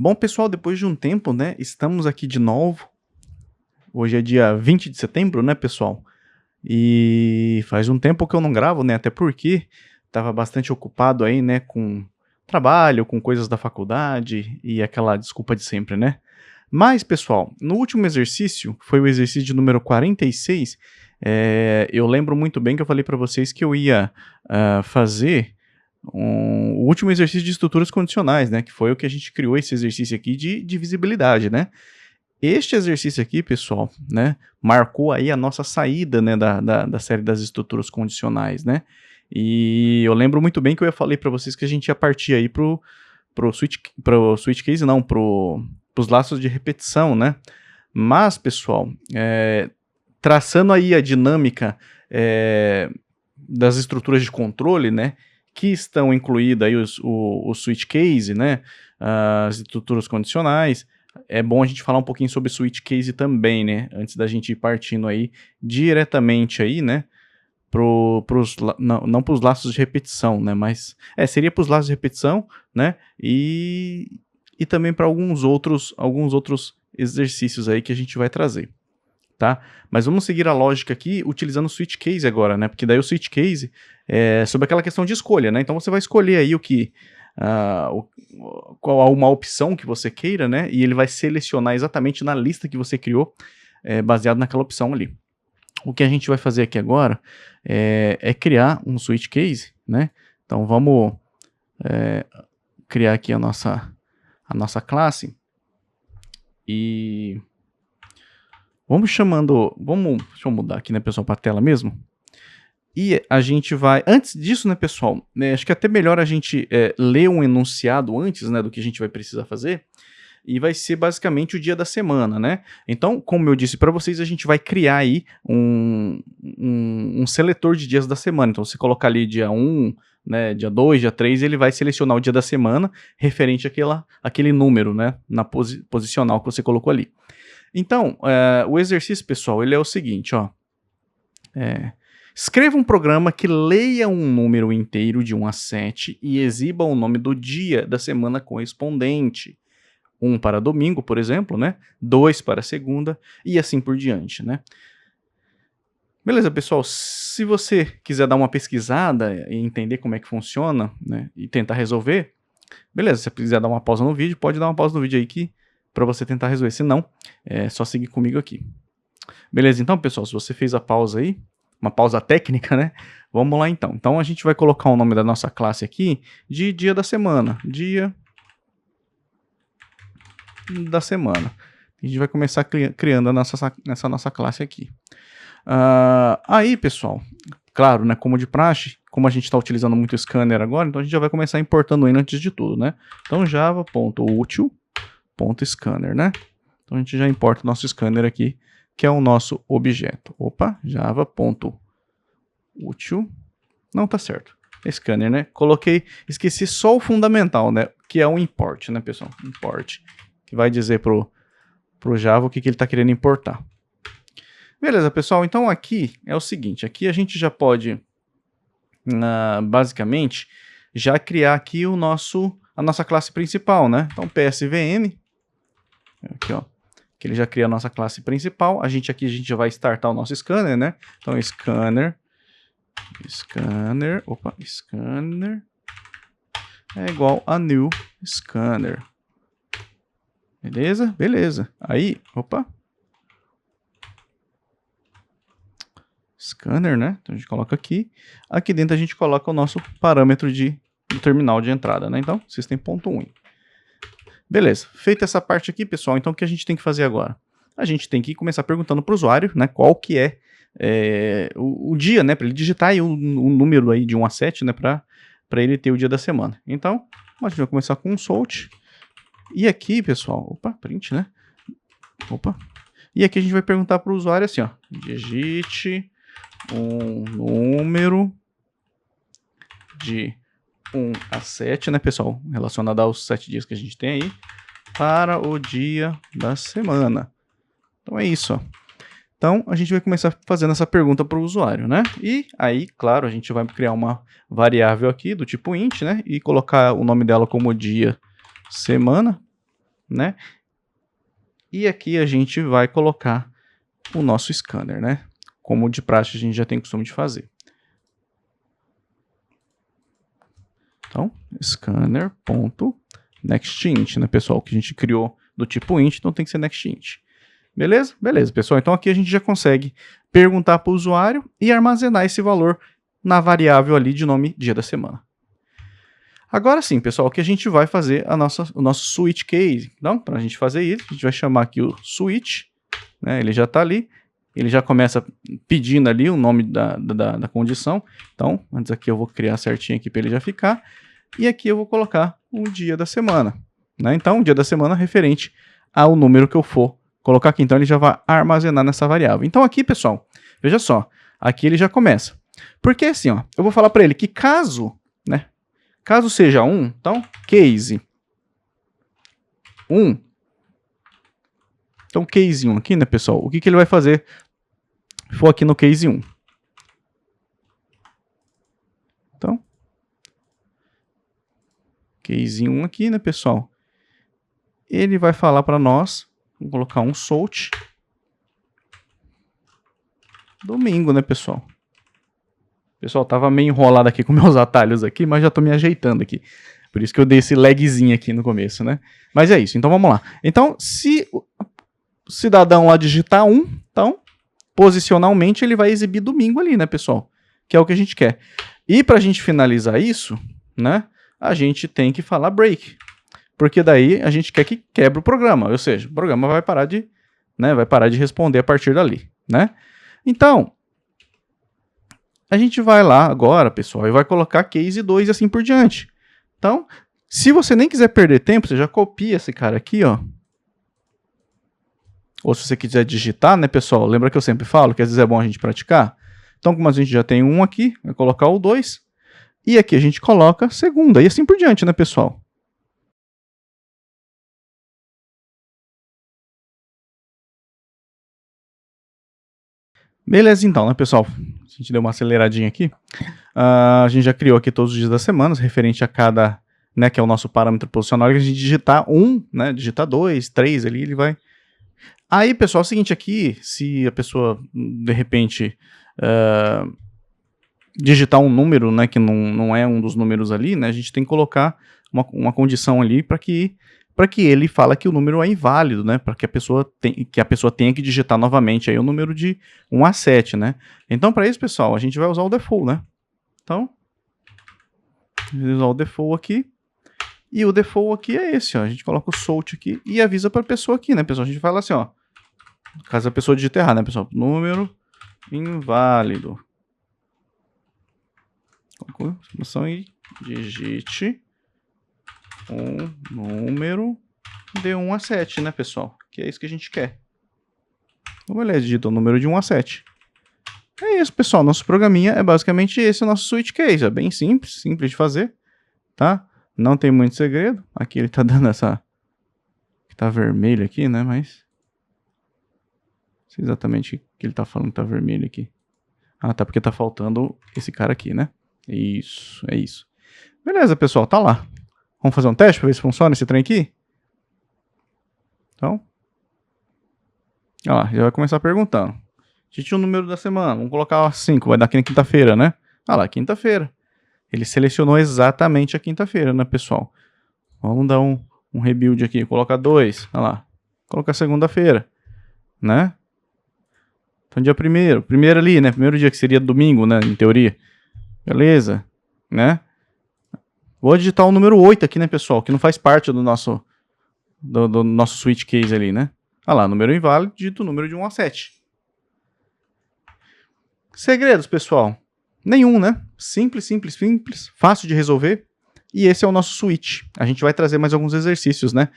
Bom, pessoal, depois de um tempo, né, estamos aqui de novo. Hoje é dia 20 de setembro, né, pessoal? E faz um tempo que eu não gravo, né, até porque estava bastante ocupado aí, né, com trabalho, com coisas da faculdade e aquela desculpa de sempre, né? Mas, pessoal, no último exercício, foi o exercício de número 46, eu lembro muito bem que eu falei para vocês que eu ia fazer o último exercício de estruturas condicionais, né? Que foi o que a gente criou esse exercício aqui de divisibilidade, né? Este exercício aqui, pessoal, né? Marcou aí a nossa saída, né? Da série das estruturas condicionais, né? E eu lembro muito bem que eu falei para vocês que a gente ia partir aí pro switch case, não, pros laços de repetição, né? Mas, pessoal, traçando aí a dinâmica das estruturas de controle, né? Que estão incluídas aí o switch case, né, as estruturas condicionais. É bom a gente falar um pouquinho sobre switch case também, né, antes da gente ir partindo aí diretamente aí, né, não para os laços de repetição, né, mas seria para os laços de repetição, né, e também para alguns outros exercícios aí que a gente vai trazer. Tá? Mas vamos seguir a lógica aqui utilizando o switch case agora, né? Porque daí o switch case é sobre aquela questão de escolha, né? Então você vai escolher aí qual uma opção que você queira, né? E ele vai selecionar exatamente na lista que você criou, baseado naquela opção ali. O que a gente vai fazer aqui agora é criar um switch case, né? Então vamos criar aqui a nossa classe e deixa eu mudar aqui, né, pessoal, para a tela mesmo. E a gente vai, antes disso, né, pessoal, acho que é até melhor a gente ler um enunciado antes, né, do que a gente vai precisar fazer, e vai ser basicamente o dia da semana, né? Então, como eu disse para vocês, a gente vai criar aí um seletor de dias da semana. Então, se colocar ali dia 1, né, dia 2, dia 3, ele vai selecionar o dia da semana referente àquele número, né, na posicional que você colocou ali. Então, o exercício, pessoal, ele é o seguinte, ó. Escreva um programa que leia um número inteiro de 1 a 7 e exiba o nome do dia da semana correspondente. 1 para domingo, por exemplo, né? 2 para segunda e assim por diante, né? Beleza, pessoal? Se você quiser dar uma pesquisada e entender como é que funciona, né, e tentar resolver, beleza, se você quiser dar uma pausa no vídeo, pode dar uma pausa no vídeo aí que para você tentar resolver, se não, é só seguir comigo aqui. Beleza, então, pessoal, se você fez a pausa aí, uma pausa técnica, né, vamos lá então. Então, a gente vai colocar o nome da nossa classe aqui de dia da semana, dia da semana. A gente vai começar criando essa nossa classe aqui. Aí, pessoal, claro, né, como de praxe, como a gente está utilizando muito o scanner agora, então a gente já vai começar importando ele antes de tudo, né. Então, java.util.scanner, né? Então a gente já importa o nosso scanner aqui, que é o nosso objeto. Opa, java.util. Não, tá certo. Scanner, né? Esqueci só o fundamental, né? Que é o import, né, pessoal? Import, que vai dizer pro Java o que ele tá querendo importar. Beleza, pessoal. Então aqui é o seguinte, aqui a gente já pode, basicamente, já criar aqui a nossa classe principal, né? Então psvm, aqui ó, que ele já cria a nossa classe principal. A gente já vai startar o nosso scanner, né? Então scanner é igual a new scanner. Beleza? Beleza. Aí, scanner, né? Então a gente coloca aqui. Aqui dentro a gente coloca o nosso parâmetro do terminal de entrada, né? Então, system.in. Beleza, feita essa parte aqui, pessoal, então o que a gente tem que fazer agora? A gente tem que começar perguntando para o usuário, né, qual que é o dia, né, para ele digitar aí um número aí de 1 a 7, né, para ele ter o dia da semana. Então, a gente vai começar com consult, e aqui, pessoal, print, né, e aqui a gente vai perguntar para o usuário assim, ó, digite um número de 1 a 7, né, pessoal, relacionado aos 7 dias que a gente tem aí, para o dia da semana. Então é isso, ó. Então a gente vai começar fazendo essa pergunta para o usuário, né? E aí, claro, a gente vai criar uma variável aqui do tipo int, né, e colocar o nome dela como dia semana. né? E aqui a gente vai colocar o nosso scanner, né? Como de praxe a gente já tem costume de fazer. Então, scanner.nextInt, né, pessoal? Que a gente criou do tipo int, então tem que ser nextInt. Beleza? Beleza, pessoal. Então aqui a gente já consegue perguntar para o usuário e armazenar esse valor na variável ali de nome dia da semana. Agora sim, pessoal, que a gente vai fazer o nosso switch case. Então, para a gente fazer isso, a gente vai chamar aqui o switch, né? Ele já está ali, ele já começa pedindo ali o nome da condição. Então, antes aqui eu vou criar certinho aqui para ele já ficar. E aqui eu vou colocar o dia da semana, né? Então, o dia da semana referente ao número que eu for colocar aqui. Então, ele já vai armazenar nessa variável. Então, aqui, pessoal, veja só, aqui ele já começa. Porque assim, ó, eu vou falar para ele que caso, né? Caso seja 1, então, case 1. Então, case 1 aqui, né, pessoal? O que ele vai fazer se for aqui no case 1? Então, case 1 aqui, né, pessoal? Ele vai falar para nós, vou colocar um salt domingo, né, pessoal? Pessoal, tava meio enrolado aqui com meus atalhos aqui, mas já tô me ajeitando aqui. Por isso que eu dei esse lagzinho aqui no começo, né? Mas é isso, então vamos lá. Então, se o cidadão lá digitar 1, então, posicionalmente, ele vai exibir domingo ali, né, pessoal? Que é o que a gente quer. E pra gente finalizar isso, né, a gente tem que falar break. Porque daí a gente quer que quebre o programa. Ou seja, o programa vai parar de, né, responder a partir dali, né? Então, a gente vai lá agora, pessoal, e vai colocar case 2 e assim por diante. Então, se você nem quiser perder tempo, você já copia esse cara aqui, ó. Ou se você quiser digitar, né, pessoal? Lembra que eu sempre falo que às vezes é bom a gente praticar? Então, como a gente já tem um aqui, vai colocar o 2. E aqui a gente coloca segunda, e assim por diante, né, pessoal? Beleza, então, né, pessoal? A gente deu uma aceleradinha aqui. A gente já criou aqui todos os dias da semana, referente a cada, né, que é o nosso parâmetro posicional, que a gente digitar 1, né, digitar 2, 3 ali, ele vai... Aí, pessoal, é o seguinte aqui, se a pessoa, de repente, digitar um número, né, que não é um dos números ali, né, a gente tem que colocar uma condição ali para que ele fala que o número é inválido, né, para que a pessoa tenha que digitar novamente aí o número de 1 a 7, né. Então, para isso, pessoal, a gente vai usar o default, né. Então, vou usar o default aqui, e o default aqui é esse, ó, a gente coloca o salt aqui e avisa para a pessoa aqui, né, pessoal, a gente fala assim, ó, caso a pessoa digite errado, né, pessoal, número inválido. Exclamação e digite um número de 1 a 7, né, pessoal? Que é isso que a gente quer. Então, beleza, digita o número de 1 a 7. É isso, pessoal. Nosso programinha é basicamente esse, o nosso switch case. É bem simples, simples de fazer, tá? Não tem muito segredo. Aqui ele tá dando essa... Tá vermelho aqui, né, mas... Não sei exatamente o que ele tá falando que tá vermelho aqui. Ah, tá, porque tá faltando esse cara aqui, né? Isso, é isso. Beleza, pessoal, tá lá. Vamos fazer um teste para ver se funciona esse trem aqui? Então, olha lá, já vai começar perguntando. Digite o número da semana, vamos colocar 5, vai dar aqui na quinta-feira, né? Ah lá, quinta-feira. Ele selecionou exatamente a quinta-feira, né, pessoal? Vamos dar um rebuild aqui, colocar 2, olha lá. Colocar segunda-feira, né? Então, dia primeiro ali, né? Primeiro dia que seria domingo, né, em teoria. Beleza, né? Vou digitar o número 8 aqui, né, pessoal? Que não faz parte do nosso switch case ali, né? Olha lá, número inválido, digito o número de 1 a 7. Segredos, pessoal? Nenhum, né? Simples, simples, simples, fácil de resolver. E esse é o nosso switch. A gente vai trazer mais alguns exercícios, né?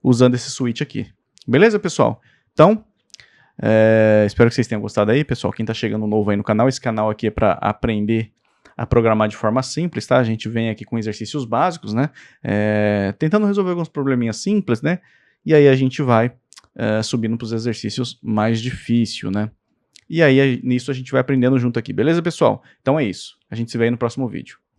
Usando esse switch aqui. Beleza, pessoal? Então... espero que vocês tenham gostado aí, pessoal. Quem tá chegando novo aí no canal, esse canal aqui é para aprender a programar de forma simples, tá? A gente vem aqui com exercícios básicos, né? Tentando resolver alguns probleminhas simples, né? E aí a gente vai subindo para os exercícios mais difíceis, né? E aí nisso a gente vai aprendendo junto aqui, beleza, pessoal? Então é isso. A gente se vê aí no próximo vídeo.